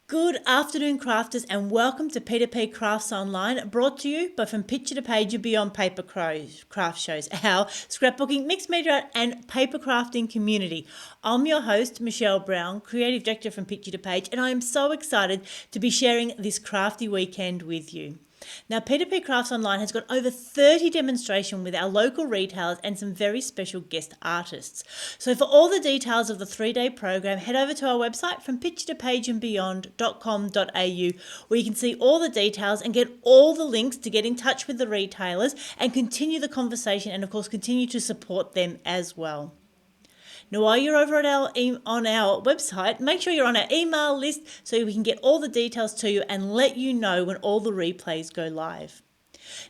Good afternoon, crafters, and welcome to P2PCrafts Online, brought to you by From Picture to Page and Beyond Paper craft shows, our scrapbooking, mixed media, and paper crafting community. I'm your host, Michelle Brown, Creative Director from Picture to Page, and I am so excited to be sharing this crafty weekend with you. Now, P2PCrafts Online has got over 30 demonstrations with our local retailers and some very special guest artists. So for all the details of the 3-day program, head over to our website from picturetopageandbeyond.com.au, where you can see all the details and get all the links to get in touch with the retailers and continue the conversation and, of course, continue to support them as well. Now, while you're over at on our website, make sure you're on our email list so we can get all the details to you and let you know when all the replays go live.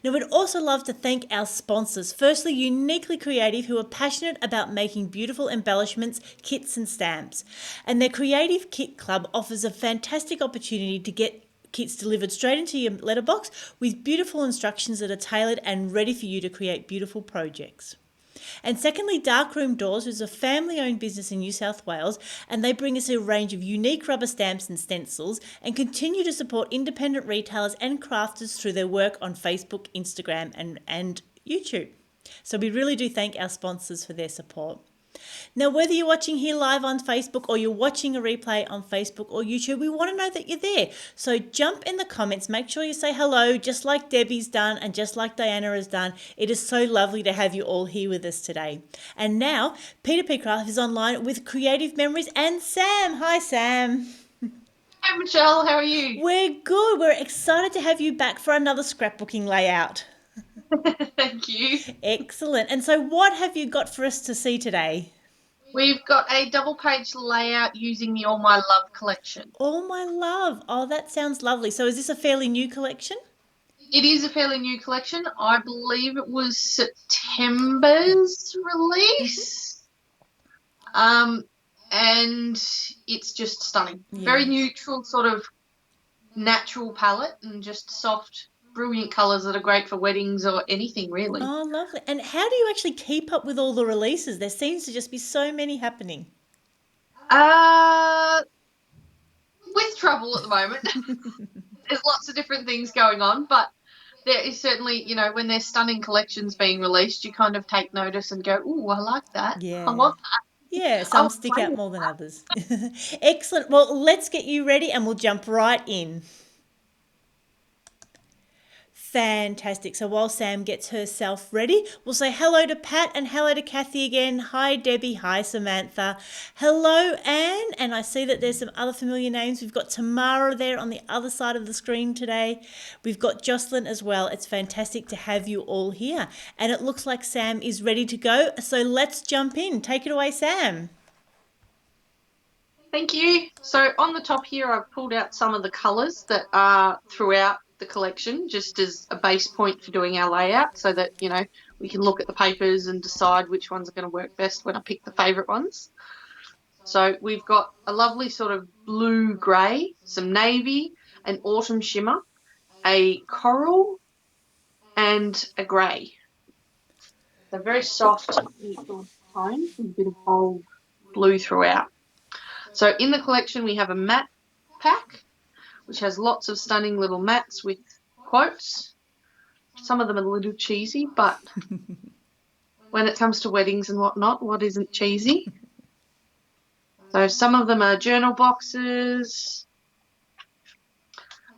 Now, we'd also love to thank our sponsors. Firstly, Uniquely Creative, who are passionate about making beautiful embellishments, kits and stamps. And their Creative Kit Club offers a fantastic opportunity to get kits delivered straight into your letterbox with beautiful instructions that are tailored and ready for you to create beautiful projects. And secondly, Darkroom Doors is a family-owned business in New South Wales, and they bring us a range of unique rubber stamps and stencils and continue to support independent retailers and crafters through their work on Facebook, Instagram and YouTube. So we really do thank our sponsors for their support. Now, whether you're watching here live on Facebook or you're watching a replay on Facebook or YouTube, we want to know that you're there. So jump in the comments, make sure you say hello, just like Debbie's done and just like Diana has done. It is so lovely to have you all here with us today. And now, P2PCrafts is online with Creative Memories and Sam. Hi, Sam. Hi, Michelle. How are you? We're good. We're excited to have you back for another scrapbooking layout. Thank you. Excellent. And so what have you got for us to see today? We've got a double page layout using the All My Love collection. All My Love. Oh, that sounds lovely. So is this a fairly new collection? It is a fairly new collection. I believe it was September's release. And it's just stunning. Yeah. Very neutral, sort of natural palette and just soft, brilliant colours that are great for weddings or anything, really. Oh, lovely. And how do you actually keep up with all the releases? There seems to just be so many happening. With trouble at the moment. There's lots of different things going on, but there is certainly, when there's stunning collections being released, you kind of take notice and go, "Ooh, I like that. Yeah. I want that." Yeah, some stick out more than others. Excellent. Well, let's get you ready and we'll jump right in. Fantastic. So while Sam gets herself ready, we'll say hello to Pat and hello to Kathy again. Hi, Debbie. Hi, Samantha. Hello, Anne. And I see that there's some other familiar names. We've got Tamara there on the other side of the screen today. We've got Jocelyn as well. It's fantastic to have you all here. And it looks like Sam is ready to go. So let's jump in. Take it away, Sam. Thank you. So on the top here, I've pulled out some of the colours that are throughout the collection, just as a base point for doing our layout, so that, we can look at the papers and decide which ones are going to work best when I pick the favourite ones. So we've got a lovely sort of blue-grey, some navy, an autumn shimmer, a coral, and a grey. They're very soft, neutral tones with a bit of bold blue throughout. So in the collection, we have a matte pack, which has lots of stunning little mats with quotes. Some of them are a little cheesy, but when it comes to weddings and whatnot, what isn't cheesy? So some of them are journal boxes.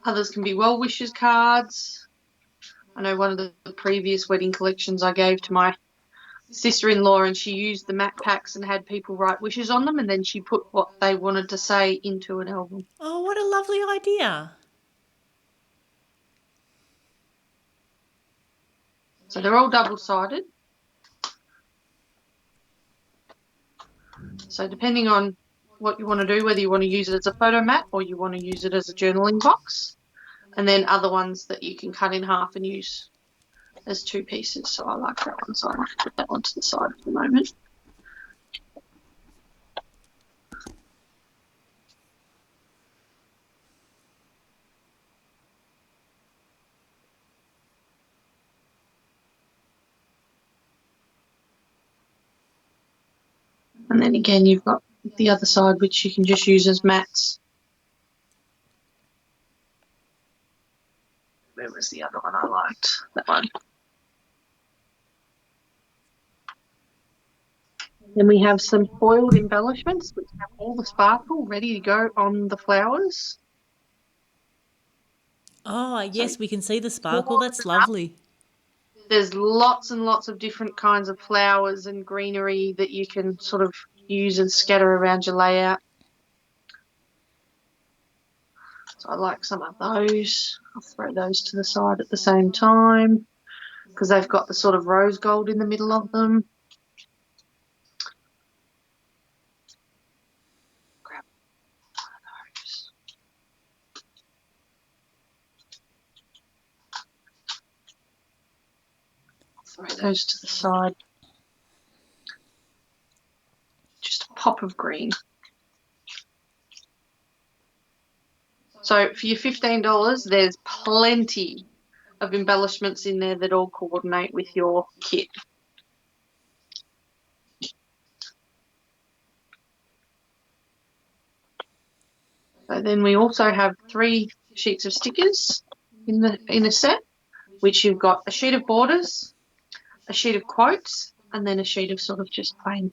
Others can be well wishes cards. I know one of the previous wedding collections I gave to my sister-in-law, and she used the matte packs and had people write wishes on them, and then she put what they wanted to say into an album. Oh, what a lovely idea. So they're all double-sided. So depending on what you want to do, whether you want to use it as a photo mat or you want to use it as a journaling box, and then other ones that you can cut in half and use as two pieces. So I like that one, so I'll put that one to the side for the moment. And then again, you've got the other side, which you can just use as mats. Where was the other one I liked? That one. Then we have some foiled embellishments, which have all the sparkle ready to go on the flowers. Oh, So yes, we can see the sparkle. foil That's them up. lovely. There's lots and lots of different kinds of flowers and greenery that you can sort of use and scatter around your layout. So I like some of those. I'll throw those to the side at the same time because they've got the sort of rose gold in the middle of them. Grab those. Throw those to the side. Just a pop of green. So for your $15, there's plenty of embellishments in there that all coordinate with your kit. So then we also have 3 sheets of stickers in a set, which you've got a sheet of borders, a sheet of quotes, and then a sheet of sort of just plain,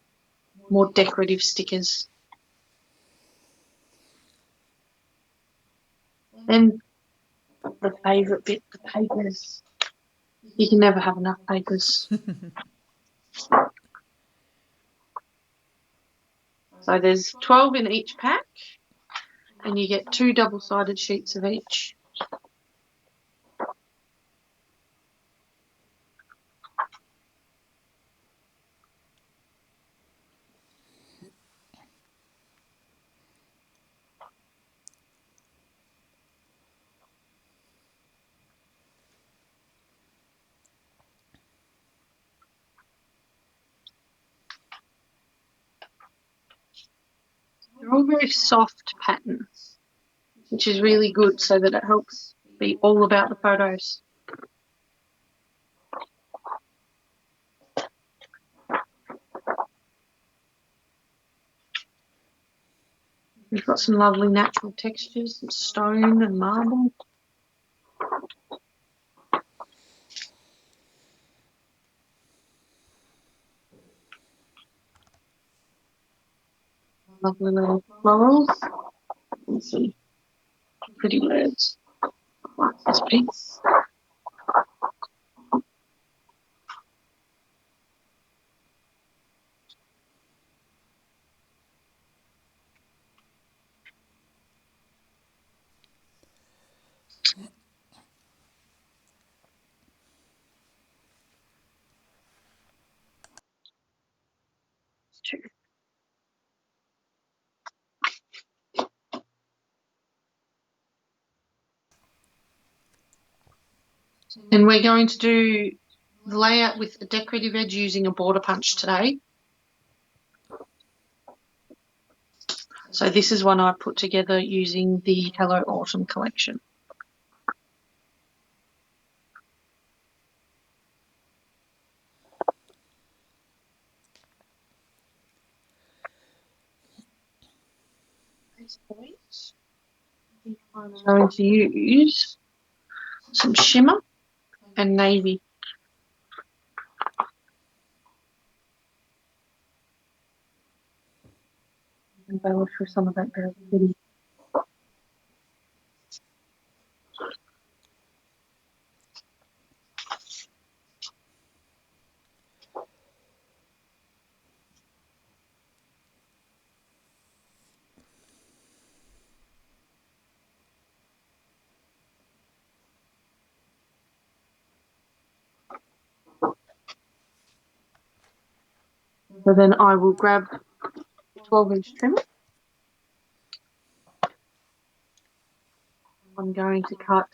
more decorative stickers. Then the favourite bit, the papers. You can never have enough papers. So there's 12 in each pack, and you get 2 double-sided sheets of each. They're all very soft patterns, which is really good so that it helps be all about the photos. We've got some lovely natural textures, some stone and marble. Lovely little florals and some pretty birds. I like this piece. And we're going to do the layout with a decorative edge using a border punch today. So this is one I put together using the Hello Autumn collection. At this point, I'm going to use some shimmer and navy. Embellish with some of that very pretty. So then I will grab 12-inch trim. I'm going to cut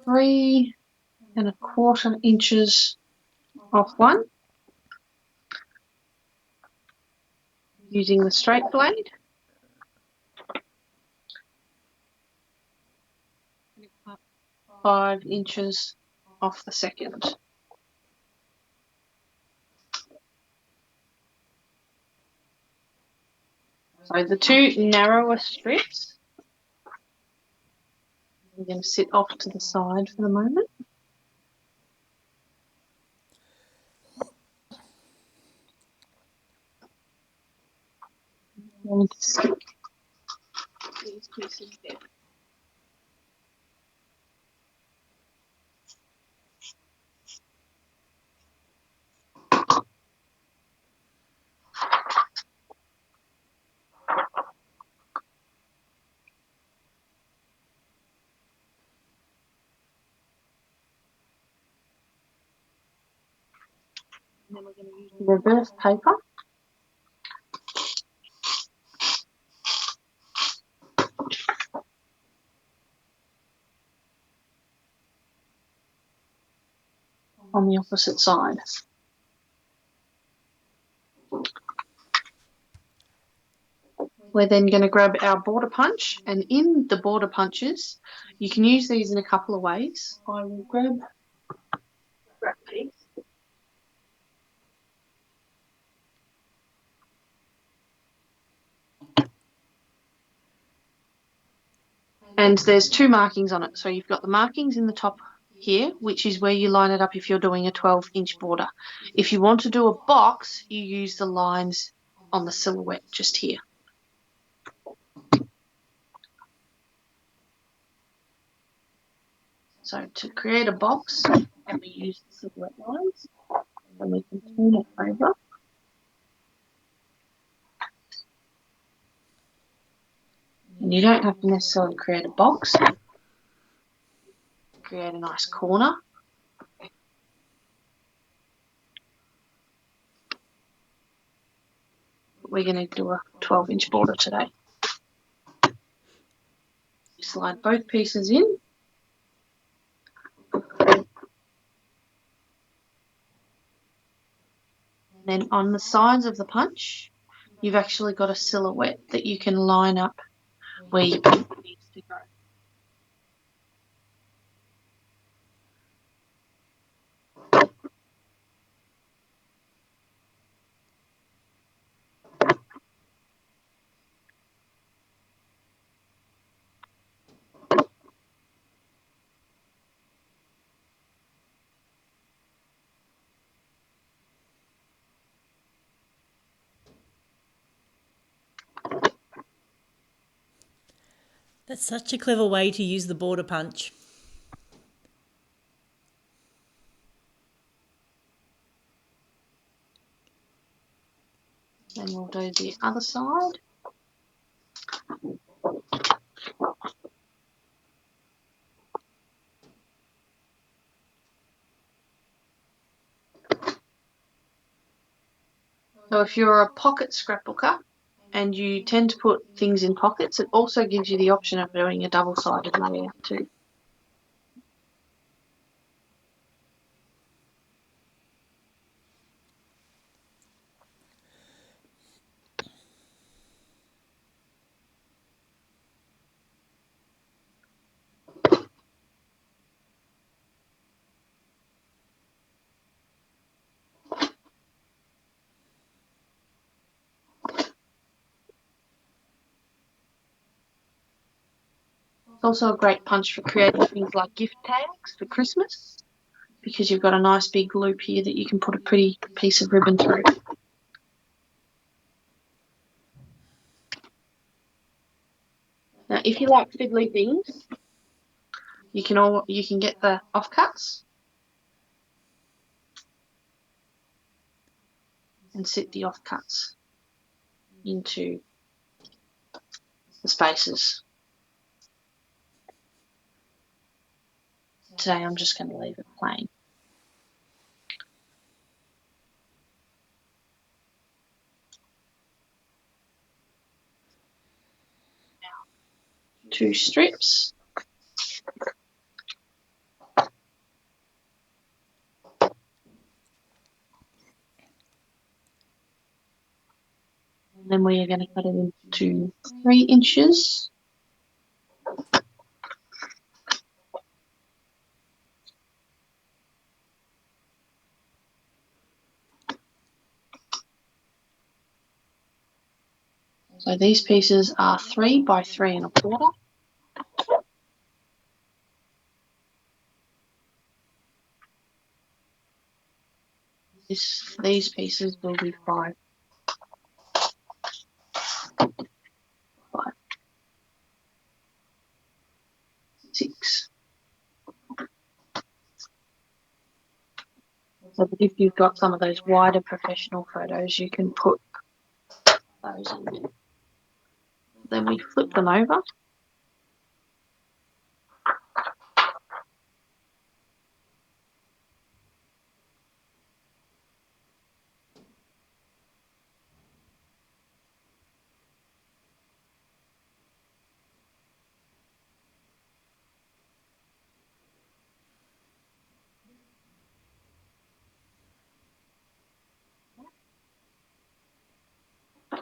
3¼ inches off one using the straight blade. 5 inches off the second. So the 2 narrower strips We're going to sit off to the side for the moment. And stick these pieces there. And then we're going to use the reverse paper. On the opposite side. We're then going to grab our border punch, and in the border punches, you can use these in a couple of ways. I will grab these. And there's two markings on it. So you've got the markings in the top here, which is where you line it up if you're doing a 12-inch border. If you want to do a box, you use the lines on the silhouette just here. So to create a box, and we use the silhouette lines, and we can turn it over. And you don't have to necessarily create a box. Create a nice corner. We're going to do a 12-inch border today. Slide both pieces in. Then on the sides of the punch, you've actually got a silhouette that you can line up where your paper needs to go. That's such a clever way to use the border punch. Then we'll do the other side. So if you're a pocket scrapbooker and you tend to put things in pockets, it also gives you the option of doing a double-sided layout too. It's also a great punch for creating things like gift tags for Christmas, because you've got a nice big loop here that you can put a pretty piece of ribbon through. Now, if you like fiddly things, you can get the offcuts and sit the offcuts into the spaces. Today I'm just going to leave it plain. Now, 2 strips. And then we are going to cut it into 3 inches. So these pieces are 3 by 3 1/4. these pieces will be 5. 5, 6. So that if you've got some of those wider professional photos, you can put those in. Then we flip them over.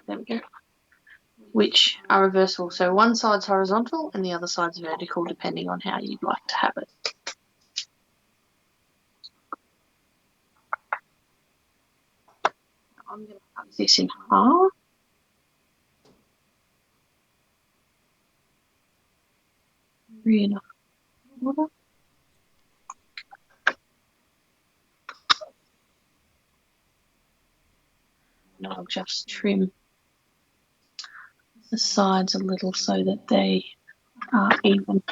There we go. Which are reversible. So one side's horizontal and the other side's vertical, depending on how you'd like to have it. I'm going to cut this in half. Enough water. And I'll just trim the sides a little so that they are even.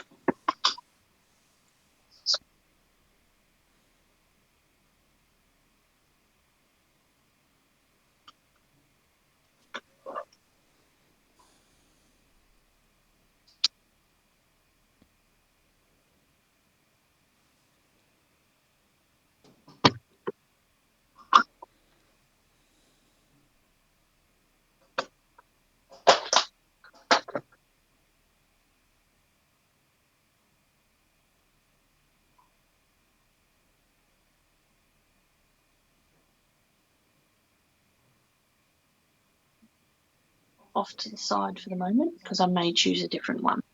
Off to the side for the moment because I may choose a different one.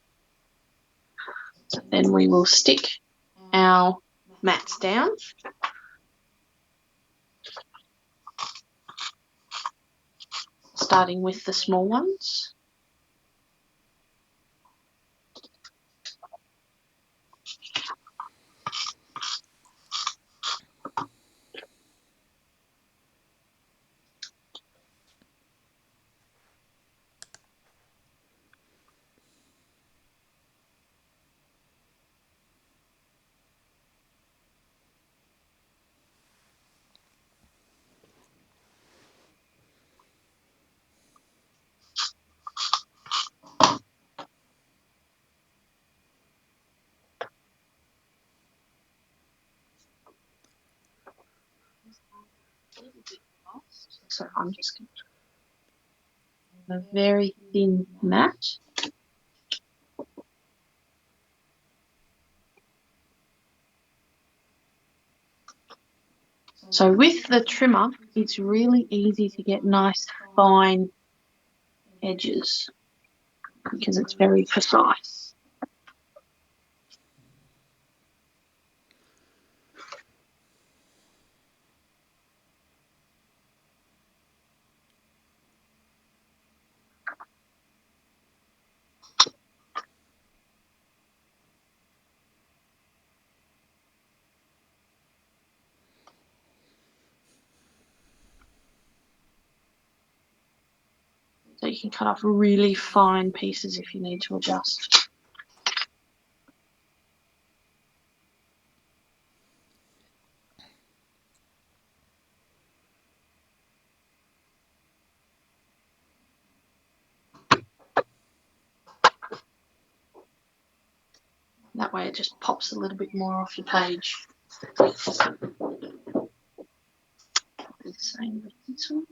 So then we will stick our mats down. Starting with the small ones. So I'm just going to have a very thin mat. So with the trimmer, it's really easy to get nice fine edges because it's very precise. So you can cut off really fine pieces if you need to adjust. That way it just pops a little bit more off your page. The same with this one.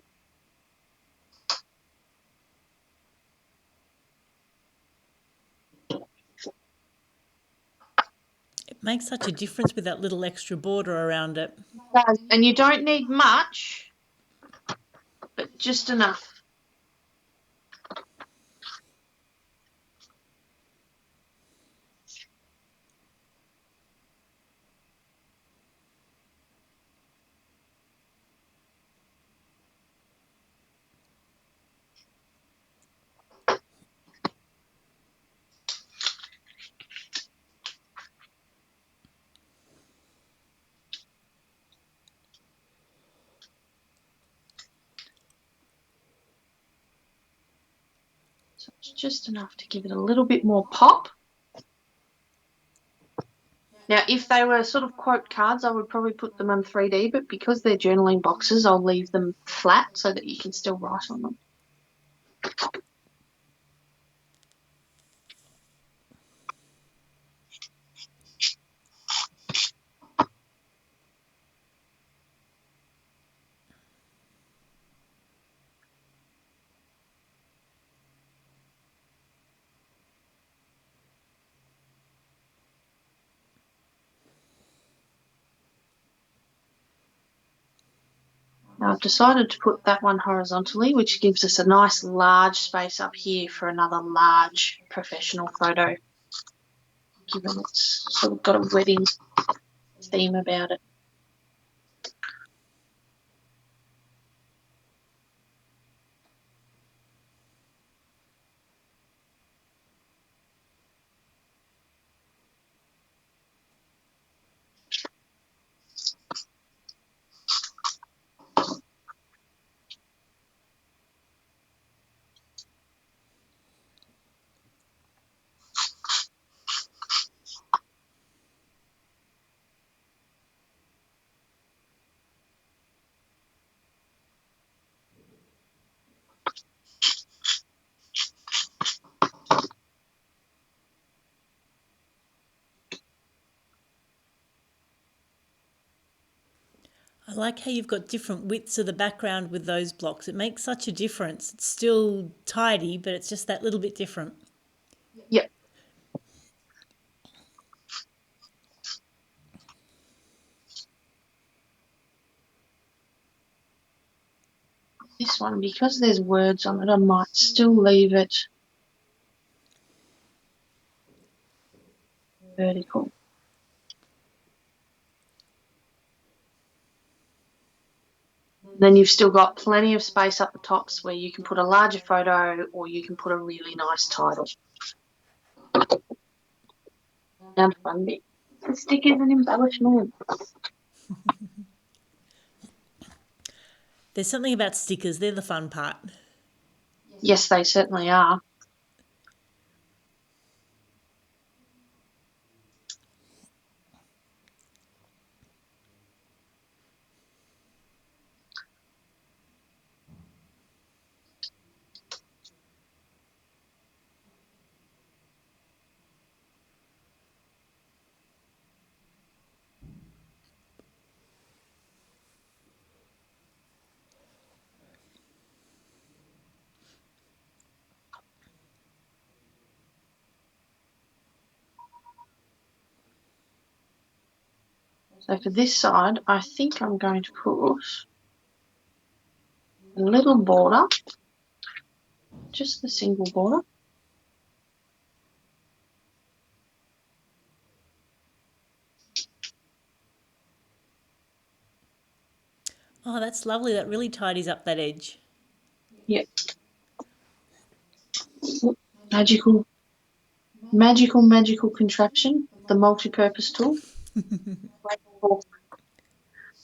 It makes such a difference with that little extra border around it. And you don't need much, but just enough. So it's just enough to give it a little bit more pop. Now, if they were sort of quote cards, I would probably put them on 3D, but because they're journaling boxes, I'll leave them flat so that you can still write on them. Now I've decided to put that one horizontally, which gives us a nice large space up here for another large professional photo, given it's sort of got a wedding theme about it. I like how you've got different widths of the background with those blocks. It makes such a difference. It's still tidy, but it's just that little bit different. Yep. This one, because there's words on it, I might still leave it vertical. Then you've still got plenty of space up the tops where you can put a larger photo or you can put a really nice title. And fun bit. The stickers and embellishments. There's something about stickers, they're the fun part. Yes, they certainly are. So for this side, I think I'm going to put a little border, just the single border. Oh, that's lovely. That really tidies up that edge. Yep. Magical, magical, magical contraption, the multi-purpose tool. Great for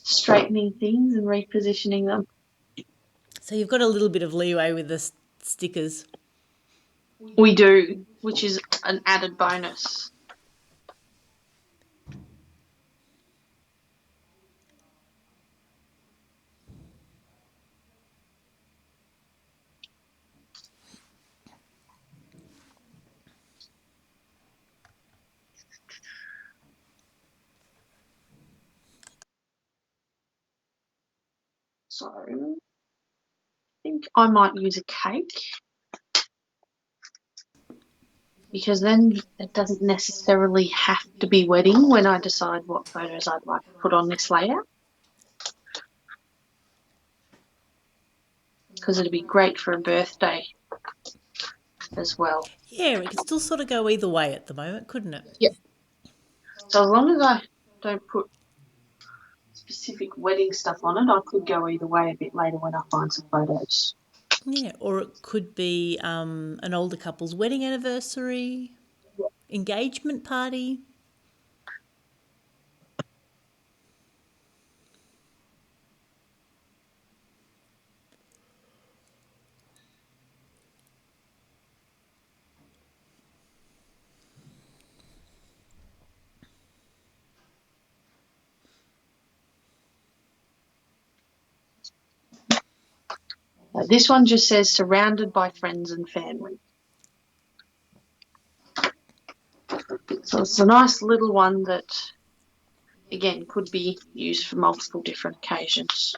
straightening things and repositioning them. So you've got a little bit of leeway with the stickers. We do, which is an added bonus. So I think I might use a cake, because then it doesn't necessarily have to be wedding when I decide what photos I'd like to put on this layout. Because it'd be great for a birthday as well. Yeah, it could still sort of go either way at the moment, couldn't it? Yep. So as long as I don't put specific wedding stuff on it, I could go either way a bit later when I find some photos. Yeah, or it could be an older couple's wedding anniversary, engagement party. This one just says surrounded by friends and family. So it's a nice little one that, again, could be used for multiple different occasions.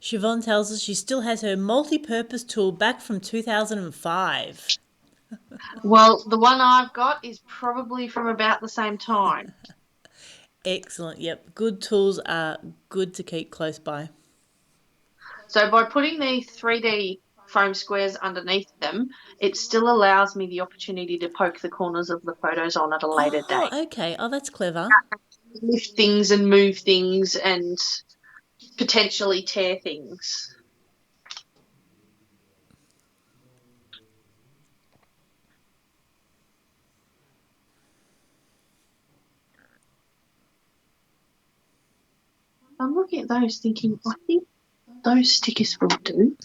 Siobhan tells us she still has her multi-purpose tool back from 2005. Well, the one I've got is probably from about the same time. Excellent. Yep. Good tools are good to keep close by. So by putting the 3D foam squares underneath them, it still allows me the opportunity to poke the corners of the photos on at a later Oh, date. okay. Oh, that's clever. Lift things and move things and potentially tear things. I'm looking at those thinking, I think those stickers will do.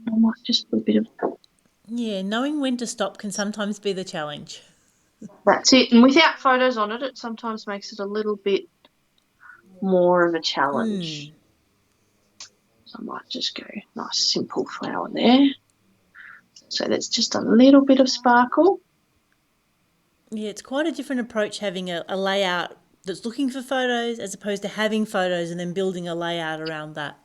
I might just put a bit of... Yeah, knowing when to stop can sometimes be the challenge. That's it. And without photos on it, it sometimes makes it a little bit more of a challenge. So I might just go nice simple flower there. So that's just a little bit of sparkle. Yeah, it's quite a different approach having a layout that's looking for photos as opposed to having photos and then building a layout around that.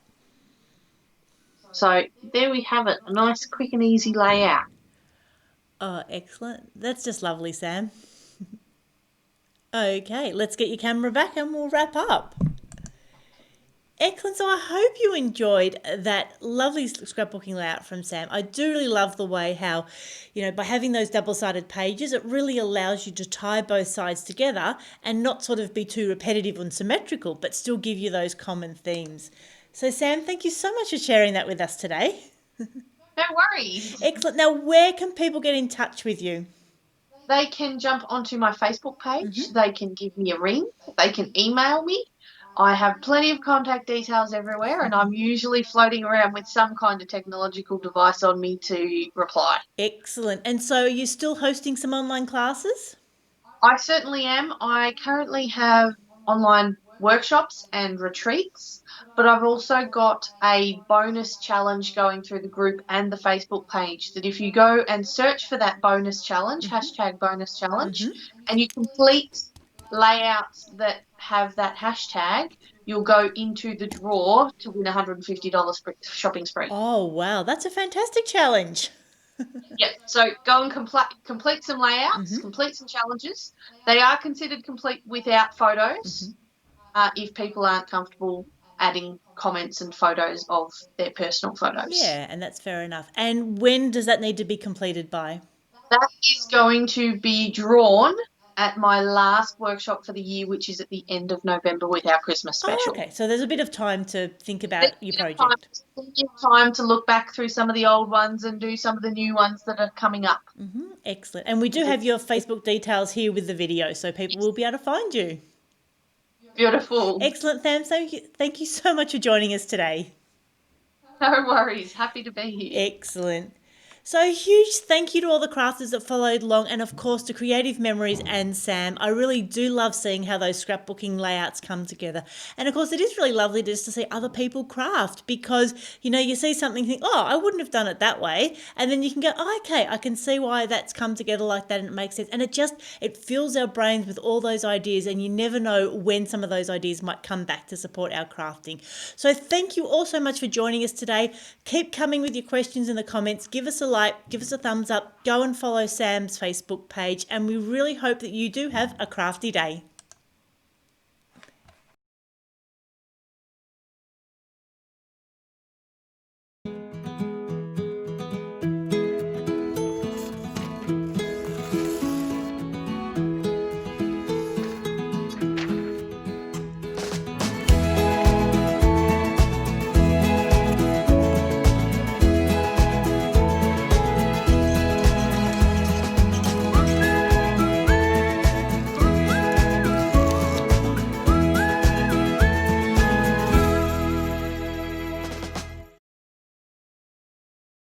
So there we have it, a nice quick and easy layout. Oh, excellent. That's just lovely, Sam. Okay, let's get your camera back and we'll wrap up. Excellent. So I hope you enjoyed that lovely scrapbooking layout from Sam. I do really love the way how, by having those double-sided pages, it really allows you to tie both sides together and not sort of be too repetitive and symmetrical, but still give you those common themes. So Sam, thank you so much for sharing that with us today. No worries. Excellent. Now, where can people get in touch with you? They can jump onto my Facebook page. They can give me a ring. They can email me. I have plenty of contact details everywhere, and I'm usually floating around with some kind of technological device on me to reply. Excellent. And so are you still hosting some online classes? I certainly am. I currently have online workshops and retreats, but I've also got a bonus challenge going through the group and the Facebook page that if you go and search for that bonus challenge, hashtag bonus challenge, and you complete layouts that have that hashtag, you'll go into the draw to win $150 shopping spree. Oh, wow. That's a fantastic challenge. Yep. So go and complete some layouts, complete some challenges. They are considered complete without photos if people aren't comfortable adding comments and photos of their personal photos. Yeah, and that's fair enough. And when does that need to be completed by? That is going to be drawn at my last workshop for the year, which is at the end of November with our Christmas Oh, special. okay. So there's a bit of time to think There's about your a bit of project. time to look back through some of the old ones and do some of the new ones that are coming up. Excellent. And we do have your Facebook details here with the video, so people will be able to find you. Beautiful. Excellent, Sam. Thank you so much for joining us today. No worries. Happy to be here. Excellent. So a huge thank you to all the crafters that followed along, and of course to Creative Memories and Sam. I really do love seeing how those scrapbooking layouts come together. And of course it is really lovely just to see other people craft because, you see something and think, oh, I wouldn't have done it that way. And then you can go, oh, okay, I can see why that's come together like that and it makes sense. And it fills our brains with all those ideas, and you never know when some of those ideas might come back to support our crafting. So thank you all so much for joining us today. Keep coming with your questions in the comments. Give us a like, give us a thumbs up, go and follow Sam's Facebook page, and we really hope that you do have a crafty day.